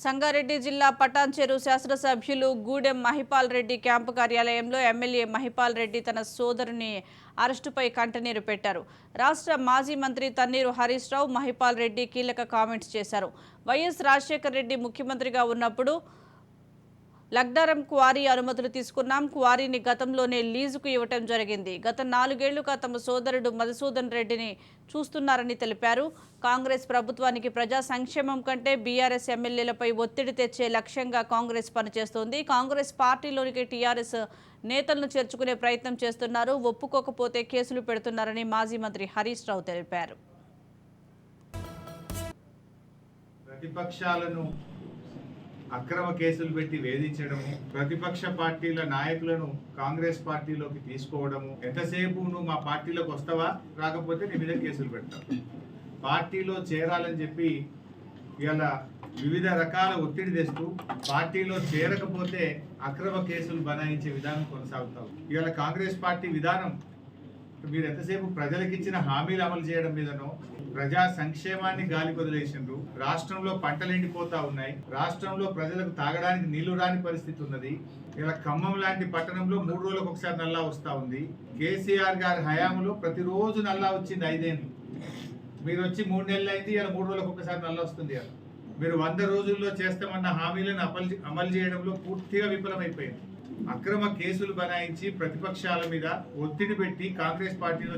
సంగారెడ్డి జిల్లా పటాన్చెరు శాసనసభ్యులు గూడెం మహిపాల్ రెడ్డి క్యాంపు కార్యాలయంలో ఎమ్మెల్యే మహిపాల్ రెడ్డి తన సోదరుని అరెస్టుపై కంటనీరు పెట్టారు. రాష్ట్ర మాజీ మంత్రి తన్నీరు హరీష్ రావు మహిపాల్ రెడ్డి కీలక కామెంట్స్ చేశారు. వైఎస్ రాజశేఖర్ రెడ్డి ముఖ్యమంత్రిగా ఉన్నప్పుడు లగ్డారం క్వారీ అనుమతులు తీసుకున్నాం. క్వారీని గతంలోనే లీజుకు ఇవ్వటం జరిగింది. గత 4 ఏళ్లుగా తమ సోదరుడు మధుసూదన్ రెడ్డిని చూస్తున్నారని తెలిపారు. కాంగ్రెస్ ప్రభుత్వానికి ప్రజా సంక్షేమం కంటే బీఆర్ఎస్ ఎమ్మెల్యేలపై ఒత్తిడి తెచ్చే లక్ష్యంగా కాంగ్రెస్ పనిచేస్తోంది. కాంగ్రెస్ పార్టీలోనికి టీఆర్ఎస్ నేతలను చేర్చుకునే ప్రయత్నం చేస్తున్నారు. ఒప్పుకోకపోతే కేసులు పెడుతున్నారని మాజీ మంత్రి హరీష్ రావు తెలిపారు. ప్రతిపక్షాలను అక్రమ కేసులు పెట్టి వేధించడము, ప్రతిపక్ష పార్టీల నాయకులను కాంగ్రెస్ పార్టీలోకి తీసుకోవడము, ఎంతసేపు నువ్వు మా పార్టీలోకి వస్తావా, రాకపోతే నీ మీద కేసులు పెడతావు, పార్టీలో చేరాలని చెప్పి ఇలా వివిధ రకాల ఒత్తిడి తెస్తూ పార్టీలో చేరకపోతే అక్రమ కేసులు బనాయించే విధానం కొనసాగుతావు. ఇవాళ కాంగ్రెస్ పార్టీ విధానం మీరు ఎంతసేపు ప్రజలకు ఇచ్చిన హామీలు అమలు చేయడం మీదనో ప్రజా సంక్షేమాన్ని గాలి వదిలేసిండ్రు. రాష్ట్రంలో పంటలు ఎండిపోతా ఉన్నాయి. రాష్ట్రంలో ప్రజలకు తాగడానికి నీళ్లు రాని పరిస్థితి ఉన్నది. ఇలా ఖమ్మం లాంటి పట్టణంలో 3 రోజులకు ఒకసారి నల్లా వస్తూ ఉంది. కేసీఆర్ గారి హయాంలో ప్రతిరోజు నల్లా వచ్చింది 5 ఏళ్ళు. మీరు వచ్చి 3 నెలలు అయింది, ఇలా 3 రోజులకు ఒకసారి నల్లా వస్తుంది. ఇలా మీరు 100 రోజుల్లో చేస్తామన్న హామీలను అమలు చేయడంలో పూర్తిగా విఫలమైపోయింది. అక్రమ కేసులు బనాయించి ప్రతిపక్షాల మీద ఒత్తిడి పెట్టి కాంగ్రెస్ పార్టీలో